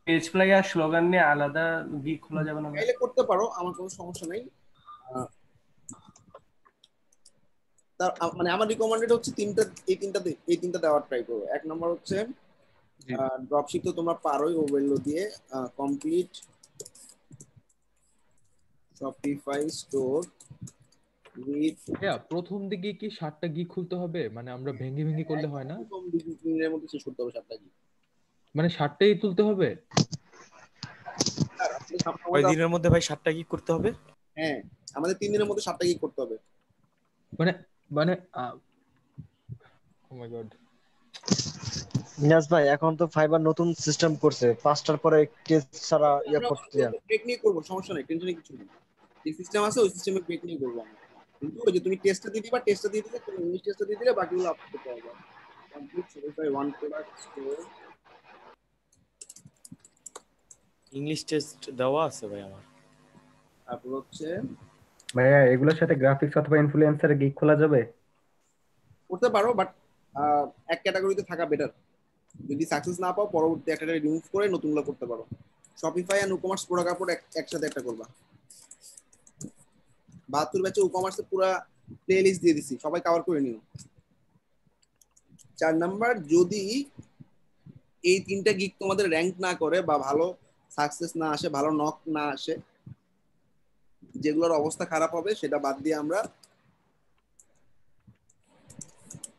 পেজ ফ্লাই আর স্লোগান নিয়ে আলাদা গিগ খোলা যাবে না? চাইলে করতে পারো, আমার কোনো সমস্যা নেই। মানে আমার রিকমেন্ডেড হচ্ছে এই তিনটা দেওয়ার ট্রাই করো। 1 নম্বর হচ্ছে ড্রপশিপ, তো তোমরা পারোই ওভারলো দিয়ে। কমপ্লিট শপিফাই স্টোর উইথ, প্রথম দিকে কি 7টা গিগ খুলতে হবে? মানে আমরা ভেঙে ভেঙে করলে হয় না? কম দিনের মধ্যে শেষ করতে হবে 7টা গিগ। মানে 7টাই তুলতে হবে? কয় দিনের মধ্যে ভাই 7টা গিগ করতে হবে? হ্যাঁ, আমাদের 3 দিনের মধ্যে 7টা গিগ করতে হবে। মানে ও মাই গড, নিয়াজ ভাই এখন তো ফাইবার নতুন সিস্টেম করছে, 5টার পরে টেস্ট ছাড়া আমরা করতে দেয় না। ব্রেক নিয়ে করবো, সমস্যা নেই, টেনশনে কিছু নেই। যে সিস্টেম আছে ওই সিস্টেমে ব্রেক নিয়ে করবো আমরা। কিন্তু ওই যে তুমি টেস্টটা দিয়ে দিবা, টেস্টটা দিয়ে দিলে তুমি ইংলিশ টেস্টটা দিয়ে দিলে বাকিগুলো আপলোড করতে পারবে। Complete Shopify one product store. English test দেওয়া আছে ভাই আমার। তারপর হচ্ছে ভাইয়া এগুলোর সাথে গ্রাফিক্স অথবা ইনফ্লুয়েন্সারের গিগ খোলা যাবে? করতে পারো, বাট এক ক্যাটাগরিতে থাকা বেটার। যদি সাকসেস না পাও পরবর্তী একটা রিমুভ করে নতুনগুলো করতে পারো। শপিফাই আর ই-কমার্স প্রোডাক্ট আপলোড একসাথে একটা করবা। 72 ব্যাচে ই-কমার্সে পুরো প্লেলিস্ট দিয়ে দিছি, সবাই কভার করে নিও। 4 নাম্বার, যদি এই 3টা গিগ তোমাদের র‍্যাঙ্ক না করে বা ভালো সাকসেস না আসে, ভালো নক না আসে, যেগুলোর অবস্থা খারাপ হবে সেটা বাদ দিয়ে আমরা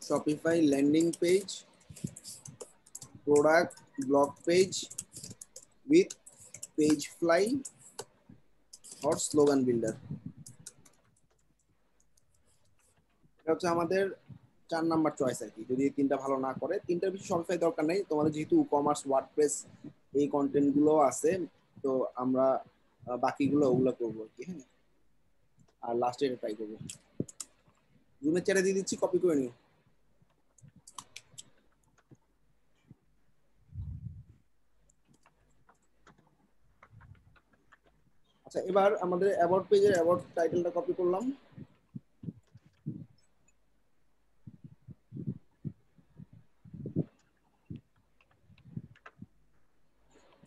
Shopify landing page, product blog page with page fly or slogan builder, এটা হচ্ছে আমাদের 4 নাম্বার চয়েস আর কি। যদি এই 3টা ভালো না করে, 3টার বেশি শপিফাই দরকার নেই তোমাদের, যেহেতু ই-কমার্স ওয়ার্ডপ্রেস এই কন্টেন্ট গুলো আছে, তো আমরা বাকিগুলো ওগুলো করবো আর কি। হ্যাঁ, আর লাস্টে এটা ট্রাই করবো। জুমের চ্যাটে দিয়ে দিচ্ছি, কপি করে নিও। আচ্ছা, এবার আমাদের অ্যাবাউট পেজের অ্যাবাউট টাইটেলটা কপি করলাম।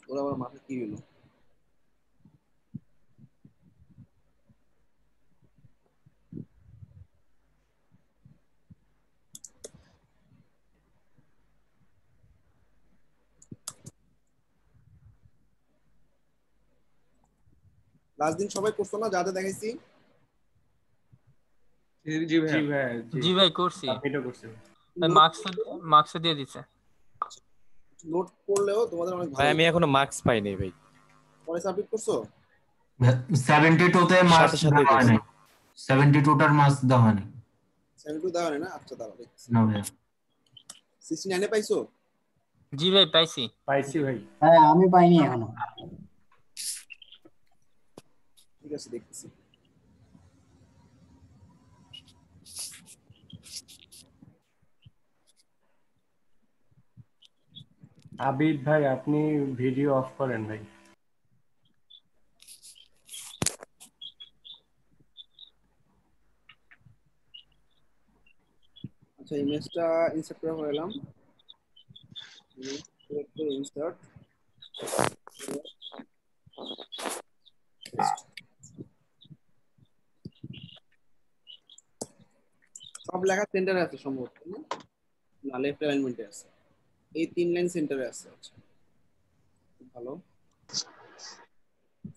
ওরা আমার মাথা কি হলো? লাস্ট দিন সবাই করছো না যা যা দেখাইছি? জি ভাই, জি ভাই করছি, সাবমিটও করছি। মার্কস দিয়ে দিছে। নোট করলেও তোমাদের অনেক ভালো। ভাই আমি এখনো মার্কস পাই নাই ভাই। পরে সাবমিট করছো? 72 তে মার্কস সাথে সাথে দেওয়া হয় নাই, 72 টার মার্কস দেওয়া হয় নাই। 72 দেওয়া হয় না? আচ্ছা দাঁড়াও দেখছি। না ভাই 69 এ পাইছো? জি ভাই পাইছি ভাই। হ্যাঁ আমি পাইনি এখনো। ঠিক আছে, দেখতেছি। আবিদ ভাই আপনি ভিডিও অফ করেন ভাই। আচ্ছা, ইমেজটা ইনসার্ট করে হলাম। ইনসার্ট সব লেখা সেন্টারে আছে সম্ভবত, না লেফট অ্যালাইনমেন্টে আছে। এই 3 লাইন সেন্টারে আছে। আচ্ছা ভালো,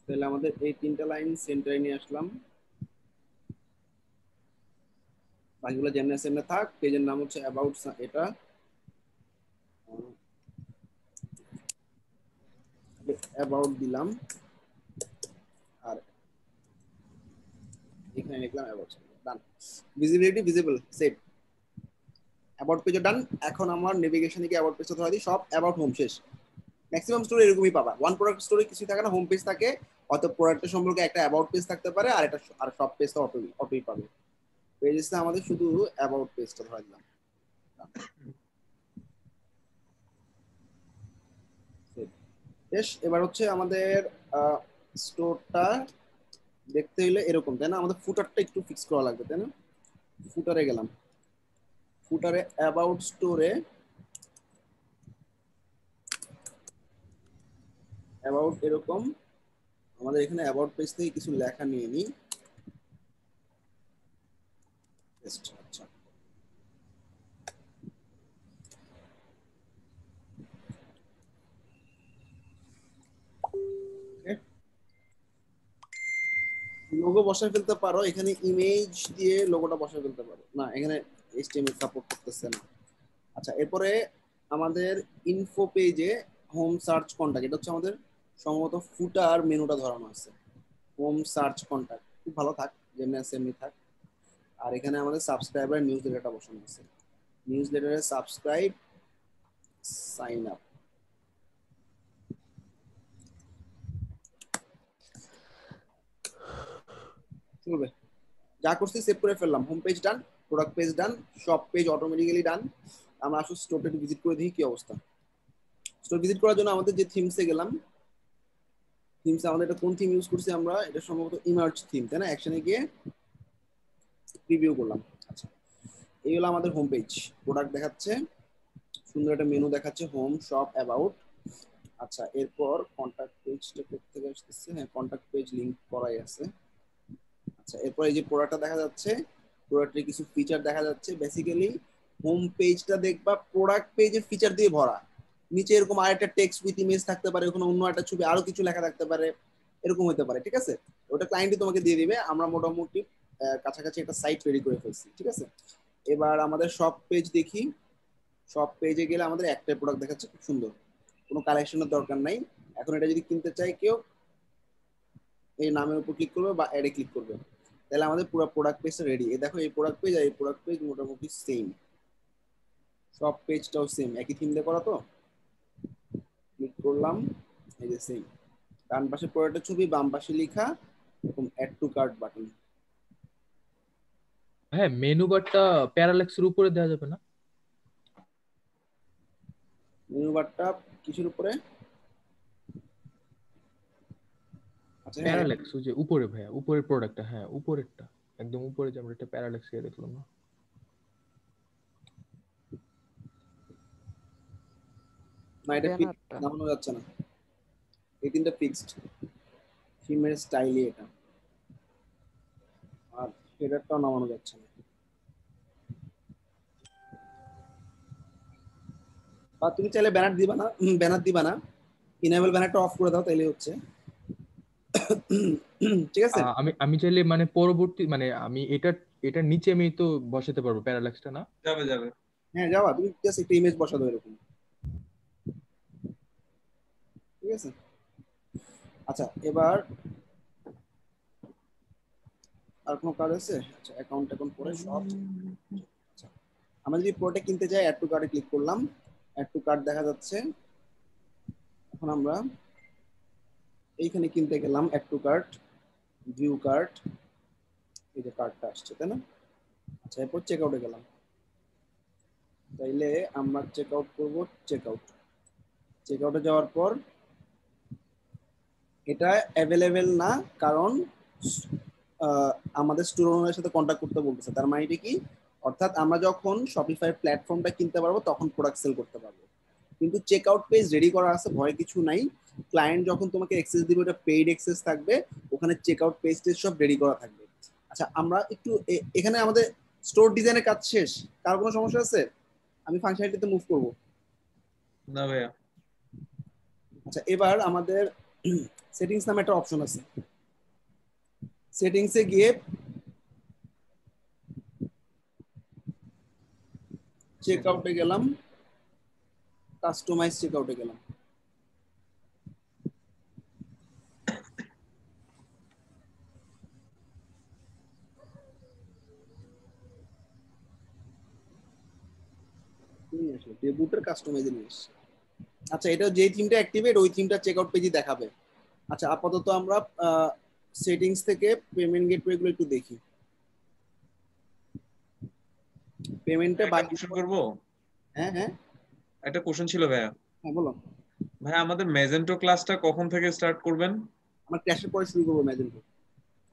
তাহলে আমাদের এই 3টা লাইন সেন্টারে নিয়ে আসলাম। বাকিগুলো যেমন সেমনে থাক। পেজের নাম হচ্ছে অ্যাবাউট, এটা অ্যাবাউট দিলাম, আর এখানে লিখলাম about. Done. Visibility visible save. About পেজে ডান। এখন আমার নেভিগেশনে গিয়ে অ্যাবাউট পেজটা ধরা দিই, সব অ্যাবাউট হোম শেষ। ম্যাক্সিমাম স্টোরে এরকমই পাবা, ওয়ান প্রোডাক্ট স্টোরে কিছুই থাকে না, হোম পেজ থাকে, অত প্রোডাক্টের সম্পর্কে একটা অ্যাবাউট পেজ থাকতে পারে, আর এটা আর সব পেজটা অটোই পাবে। পেজটা আমাদের শুধু অ্যাবাউট পেজটা ধরা দিলাম। বেশ, এবার হচ্ছে আমাদের স্টোরটা দেখতে হলে এরকম, তাই না? আমাদের ফুটারটা একটু ফিক্স করা লাগবে, তাই না? ফুটারে গেলাম, ফুটারে অ্যাবাউট স্টোরে অ্যাবাউট এরকম। আমাদের এখানে অ্যাবাউট পেজ থেকে কিছু লেখা নিয়ে নিই। আচ্ছা, লোগো বসায় ফেলতে পারো, এখানে ইমেজ দিয়ে লোগোটা বসায় ফেলতে পারো। না, এখানে এইচটিএমএল সাপোর্ট করতেছে না। আচ্ছা, এরপরে আমাদের ইনফো পেজে হোম সার্চ কন্টাক্ট, এটা হচ্ছে আমাদের সম্ভবত ফুটার মেনুটা ধরানো আছে। হোম সার্চ কন্টাক্ট খুব ভালো থাক, যেমনি আছে এমনি থাক। আর এখানে আমাদের সাবস্ক্রাইবার নিউজ লেটারটা বসানো আছে। নিউজ লেটারে সাবস্ক্রাইব সাইন আপ। চলবে, যা করছি সেভ করে ফেললাম। Home page done, product page done, shop page automatically done. আমরা আসলে স্টোরটা ভিজিট করে দেখি কি অবস্থা। স্টোর ভিজিট করার জন্য আমাদের যে থিমসে গেলাম, থিমসে আমাদের এটা কোন থিম ইউজ করছি আমরা, এটা সম্ভবত ইমার্জ থিম, তাই না? অ্যাকশনে গিয়ে প্রিভিউ করলাম। আচ্ছা, এই হলো আমাদের হোম পেজ। প্রোডাক্ট দেখাচ্ছে, সুন্দর একটা মেনু দেখাচ্ছে, হোম, শপ, অ্যাবাউট। আচ্ছা, এরপর কন্টাক্ট পেজটা থেকে আসতেছে। হ্যাঁ, কন্টাক্ট পেজ লিংক করাই আছে। আচ্ছা, এরপর এই যে প্রোডাক্টটা দেখা যাচ্ছে, প্রোডাক্টের কিছু ফিচার দেখা যাচ্ছে। বেসিক্যালি হোম পেজটা দেখবা প্রোডাক্ট পেজের ফিচার দিয়ে ভরা। নিচে এরকম আরেকটা টেক্সট উইথ ইমেজ থাকতে পারে, ওখানে অন্য একটা ছবি, আরো কিছু লেখা থাকতে পারে, এরকম হতে পারে। ঠিক আছে, ওটা ক্লায়েন্টই তোমাকে দিয়ে দিবে। আমরা মোটামুটি কাছাকাছি একটা সাইট রেডি করে ফেলছি। ঠিক আছে, এবার আমাদের শপ পেজ দেখি। শপ পেজে গেলে আমাদের একটাই প্রোডাক্ট দেখাচ্ছে, খুব সুন্দর, কোনো কালেকশনের দরকার নাই। এখন এটা যদি কিনতে চাই কেউ, এই নামের উপর ক্লিক করবে বা অ্যাডে ক্লিক করবে, তাহলে আমাদের পুরো প্রোডাক্ট পেজটা রেডি। এই দেখো, এই প্রোডাক্ট পেজ আর এই প্রোডাক্ট পেজ মোটামুটি সেম, সব পেজটাও সেম, একই থিম দিয়ে করা। তো ক্লিক করলাম, এই যে সেম, ডান পাশে প্রোডাক্টের ছবি, বাম পাশে লেখা এরকম অ্যাড টু কার্ট বাটন। হ্যাঁ, মেনু বারটা প্যারাল্যাক্সের উপরে দেওয়া যাবে না? মেনু বারটা কিসের উপরে? আচ্ছা, হ্যাঁ, প্যারাল্যাক্স ওই যে উপরে ভাইয়া, উপরের প্রোডাক্টটা, হ্যাঁ উপরেরটা, একদম উপরে যে আমরা একটা প্যারাল্যাক্স দিয়ে দেখলাম না। না, এটা নামানো যাচ্ছে না, এই তিনটা ফিক্সড থিমের স্টাইলই এটা, আর হেডারটাও নামানো যাচ্ছে না। বা তুমি চাইলে ব্যানার দিবা না, ব্যানার দিবা না, ইনেবল ব্যানারটা অফ করে দাও, তাইলে হচ্ছে। ঠিক আছে, আমি চাইলে মানে পরবর্তী মানে আমি এটার নিচে আমি তো বসাতে পারবো প্যারাল্যাক্সটা না? যাবে যাবে, হ্যাঁ যাবা, তুমি জাস্ট একটা ইমেজ বসা দাও এরকম। ঠিক আছে, আচ্ছা এবার আর কোনো কাজ আছে? আচ্ছা, অ্যাকাউন্ট পরে সব। আচ্ছা, আমরা যদি প্রোডাক্ট কিনতে যাই, অ্যাড টু কার্টে ক্লিক করলাম, অ্যাড টু কার্ট দেখা যাচ্ছে। এখন আমরা এইখানে কিনতে গেলাম, add to cart, view cart, এই যে কার্টটা আসছে, তাই না? আচ্ছা, এরপর চেক আউটে গেলাম, তাইলে আমরা চেক আউট করবো। চেক আউটে যাওয়ার পর এটা অ্যাভেলেবেল না, কারণ আমাদের স্টোর ওনারের সাথে কন্ট্যাক্ট করতে বলতেছে। তার মানে এটা কি, অর্থাৎ আমরা যখন শপিফাই প্ল্যাটফর্মটা কিনতে পারবো তখন প্রোডাক্ট সেল করতে পারবো। কিন্তু চেক আউট পেজ রেডি করা আছে, ভয় কিছু নাই। ক্লায়েন্ট যখন তোমাকে অ্যাক্সেস দিবে, ওটা পেইড অ্যাক্সেস থাকবে, ওখানে চেক আউট পেজ সব রেডি করা থাকবে। আচ্ছা, আমরা একটু এখানে আমাদের স্টোর ডিজাইনের কাজ শেষ। কার কোনো সমস্যা আছে? আমি ফাংশনালিটিতে মুভ করব না ভাইয়া। আচ্ছা, এবার আমাদের সেটিংস নামে একটা অপশন আছে। সেটিংসে গিয়ে চেক আউটে গেলাম, কাস্টমাইজ চেক আউটে গেলাম। ডেবিউটের কাস্টমাইজে নিয়ে এসেছি। আচ্ছা, এটা যে থিমটা অ্যাক্টিভেট, ওই থিমটা চেক আউট পেজে দেখাবে। আচ্ছা, আপাতত আমরা সেটিংস থেকে পেমেন্ট গেটওয়ে গুলো একটু দেখি। পেমেন্টে একটা কোশ্চেন করব। হ্যাঁ হ্যাঁ, একটা কোশ্চেন ছিল ভাইয়া। হ্যাঁ বলো ভাই, আমাদের ম্যাজেন্টো ক্লাসটা কখন থেকে স্টার্ট করবেন? আমরা ক্র্যাশের পরে শুরু করব ম্যাজেন্টো।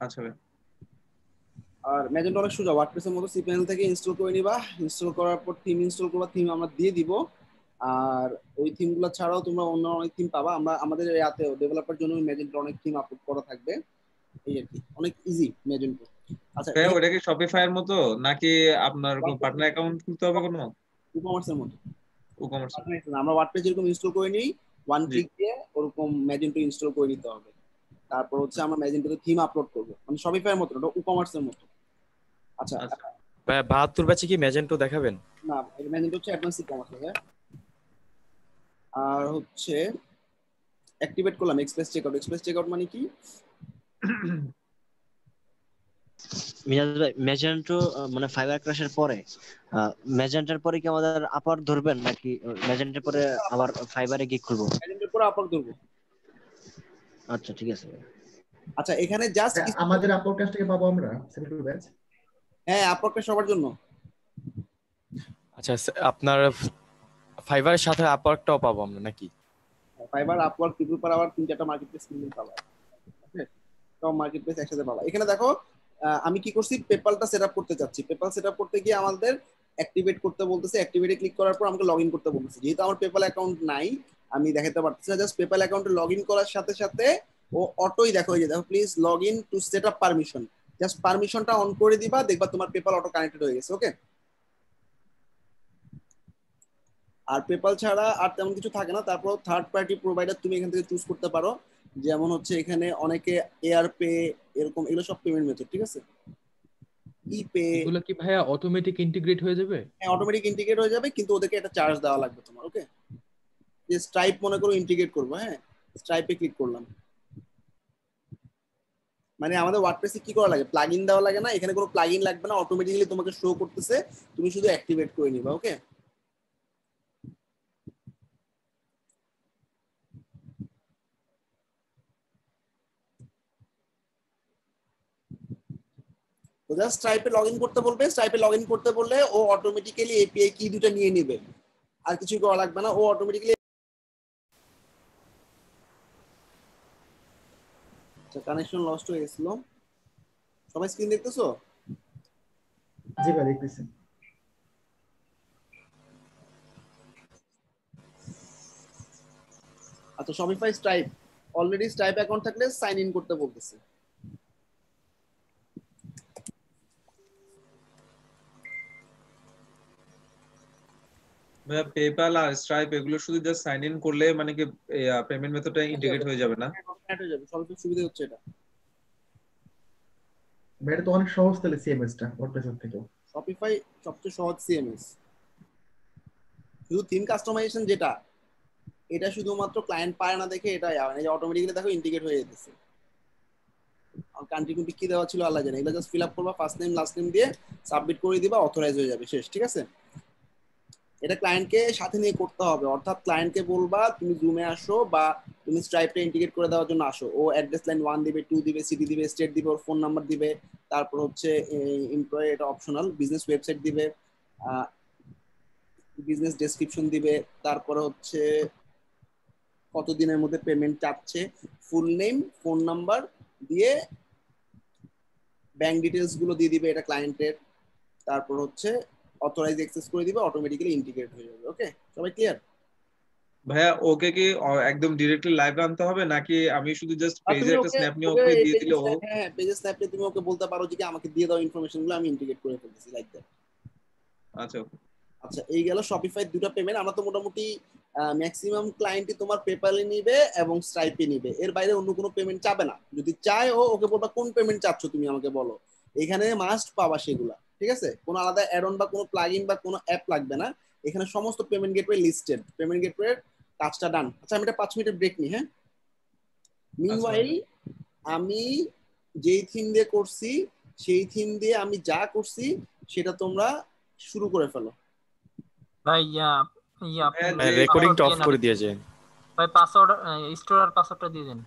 আচ্ছা ভাই। আর ম্যাজেন্টো অনেক সোজা, ওয়ার্ডপ্রেসের মতো সিপিএল থেকে ইনস্টল করে নিবা। ইনস্টল করার পর থিম ইনস্টল করবা, থিম আমরা দিয়ে দিব। আর ওই থিমগুলো ছাড়াও তোমরা অন্য অনেক থিম পাবা। আমরা আমাদের ইয়াতে ডেভেলপার জন্য ম্যাজেন্টো অনেক থিম আপলোড করা থাকবে, এই আর কি, অনেক ইজি ম্যাজেন্টো। আচ্ছা, ভাইয়া ওটা কি শপিফাই এর মতো নাকি আপনার কোনো পার্টনার অ্যাকাউন্ট খুলতে হবে? কোনো ই-কমার্সের মতো। ই-কমার্স আমরা ওয়ার্ডপ্রেস যেরকম ইনস্টল করে নিই, ওয়ান ক্লিক দিয়ে ওরকম ম্যাজেন্টো ইনস্টল করে নিতে হবে। তারপর হচ্ছে আমরা ম্যাজেন্টোতে থিম আপলোড করব, মানে শপিফাই এর মতো, ওটা ই-কমার্সের মতো। আচ্ছা, ভাই 72 ব্যাচে কি ম্যাজেন্টো দেখাবেন? না, ম্যাজেন্টো হচ্ছে অ্যাডভান্স ই-কমার্স। আর হচ্ছে অ্যাক্টিভেট করলাম এক্সপ্রেস চেকআউট। এক্সপ্রেস চেকআউট মানে কি? মিরাজ ভাই ম্যাজেন্টো মানে ফাইবার ক্রাশের পরে ম্যাজেন্টার পরে কি আমাদের আপার ধরবেন নাকি ম্যাজেন্টার পরে আবার ফাইবারে গিয়ে খুলবো? ম্যাজেন্টার পরে আপার ধরবো। আচ্ছা ঠিক আছে। আচ্ছা এখানে জাস্ট আমাদের আপার ক্লাসটাকে পাবো আমরা 72 ব্যাচ। হ্যাঁ আপার ক্লাস সবার জন্য। আচ্ছা আপনার ফাইবারের সাথে আপওয়ার্কটাও পাবো আমরা নাকি? Fiverr Upwork people per hour 3-4টা মার্কেটপ্লেস কিনলে পাবা। ওকে সব মার্কেটপ্লেস একসাথে পাবা। এখানে দেখো আমি কি করছি, পেপালটা সেটআপ করতে চাচ্ছি। পেপাল সেটআপ করতে গিয়ে আমাদের অ্যাক্টিভেট করতে বলতেছে। অ্যাক্টিভেটে ক্লিক করার পর আমাকে লগইন করতে বলতেছে। যেহেতু আমার পেপাল অ্যাকাউন্ট নাই আমি দেখাতে পারতেছি না, জাস্ট পেপাল অ্যাকাউন্টে লগইন করার সাথে সাথে ও অটোই দেখো এই যে দেখো please login to setup permission, just পারমিশনটা অন করে দিবা, দেখবা তোমার পেপাল অটো কানেক্টেড হয়ে গেছে। ওকে আর পেপাল ছাড়া আর তেমন কিছু থাকে না। তারপর থার্ড পার্টি প্রোভাইডার তুমি এখান থেকে চুজ করতে পারো, যেমন হচ্ছে এখানে অনেকে এয়ার পে এরকম, এগুলো সব পেমেন্ট মেথড। ঠিক আছে ই পে এগুলো কি ভাইয়া অটোমেটিক ইন্টিগ্রেট হয়ে যাবে? হ্যাঁ অটোমেটিক ইন্টিগ্রেট হয়ে যাবে, কিন্তু ওদেরকে একটা চার্জ দেওয়া লাগবে তোমার। ওকে যে স্ট্রাইপ মনে করো ইন্টিগ্রেট করবো, হ্যাঁ স্ট্রাইপে ক্লিক করলাম। মানে আমাদের ওয়ার্ডপ্রেসে কি করা লাগে, প্লাগইন দেওয়া লাগে না, এখানে কোনো প্লাগইন লাগবে না, অটোমেটিক্যালি তোমাকে শো করতেছে, তুমি শুধু অ্যাক্টিভেট করে নিবা। ওকে তো জাস্ট স্ট্রাইপে লগইন করতে বলবে, স্ট্রাইপে লগইন করতে বললে ও অটোমেটিক্যালি এপিআই কি দুটো নিয়ে নেবে, আর কিছুই করা লাগবে না, ও অটোমেটিক্যালি। আচ্ছা কানেকশন লস্ট হয়ে গেছিল, সবাই স্ক্রিন দেখতেছো? জি ভাই দেখতেছি। আচ্ছা Shopify stripe, already stripe account থাকলে সাইন ইন করতে বলতেছে। ভাইয়া পেপ্যাল আর স্ট্রাইপ এগুলো শুধু জাস্ট সাইন ইন করলে মানে কি পেমেন্ট মেথডটা ইন্টিগ্রেট হয়ে যাবে না? অ্যাড হয়ে যাবে, সবচেয়ে সুবিধা হচ্ছে এটা। এটা তো অনেক সহজ তাহলে সিএমএসটা ওয়ার্ডপ্রেসের থেকে। শপিফাই সবচেয়ে সহজ সিএমএস, শুধু থিম কাস্টমাইজেশন যেটা এটা শুধুমাত্র ক্লায়েন্ট পায় না দেখে এটা অটোমেটিক্যালি দেখো ইন্টিগ্রেট হয়ে যেতেছে। আর কান্ট্রি কুন্ট্রি কি দেওয়া ছিল আল্লাহ জানে, এগুলো জাস্ট ফিল আপ করবা, ফার্স্ট নেম লাস্ট নেম দিয়ে সাবমিট করে দিবা, অথরাইজ হয়ে যাবে, শেষ। ঠিক আছে এটা ক্লায়েন্টকে সাথে নিয়ে করতে হবে, অর্থাৎ ক্লায়েন্টকে বলবা তুমি জুমে আসো বা তুমি স্ট্রাইপটা ইন্টিগ্রেট করে দেওয়ার জন্য আসো, ও অ্যাড্রেস লাইন 1 দিবে, 2 দিবে, সিটি দিবে, স্টেট দিবে, ওর ফোন নাম্বার দিবে, তারপর হচ্ছে এমপ্লয়ি এটা অপশনাল, বিজনেস ওয়েবসাইট দিবে, বিজনেস ডেসক্রিপশন দিবে, তারপরে হচ্ছে কতদিনের মধ্যে পেমেন্ট চাচ্ছে, ফুল নেম, ফোন নাম্বার দিয়ে ব্যাংক ডিটেলস গুলো দিয়ে দিবে এটা ক্লায়েন্টের, তারপর হচ্ছে অথরাইজ অ্যাক্সেস করে দিবে, অটোমেটিক্যালি ইন্টিগ্রেট হয়ে যাবে। ওকে সবাই ক্লিয়ার? ভাইয়া ওকে কি একদম ডাইরেক্টলি লাইভ আনতে হবে নাকি আমি শুধু জাস্ট পেজে একটা স্ন্যাপ নিয়ে ওকে দিয়ে দিলে ও? হ্যাঁ পেজে স্ন্যাপ নিয়ে তুমি ওকে বলতে পারো যে আমাকে দিয়ে দাও ইনফরমেশন গুলো, আমি ইন্টিগ্রেট করে ফেলতেছি লাইক দ্যাট। আচ্ছা আচ্ছা এই গেল শপিফাই দুটো পেমেন্ট। আমরা তো মোটামুটি ম্যাক্সিমাম ক্লায়েন্টই তোমার পেপ্যালে নিবে এবং স্ট্রাইপে নিবে, এর বাইরে অন্য কোনো পেমেন্ট চাবে না। যদি চায় ও ওকে বলবা কোন পেমেন্ট চাচ্ছ তুমি আমাকে বলো, এখানে মাস্ট পাবা সেগুলা। ঠিক আছে কোনো আলাদা অ্যাড অন বা কোনো প্লাগইন বা কোনো অ্যাপ লাগবে না, এখানে সমস্ত payment gateway listed, payment gateway কাজটা ডান। আচ্ছা আমি এটা 5 মিনিটের ব্রেক নিই। হ্যাঁ মিনওয়াইল আমি যেই থিম দিয়ে করছি সেই থিম দিয়ে আমি যা করছি সেটা তোমরা শুরু করে ফেলো। ভাই রেকর্ডিংটা অফ করে দিয়েছে ভাই, পাসওয়ার্ড স্টোর আর পাসওয়ার্ডটা দিয়ে দেন।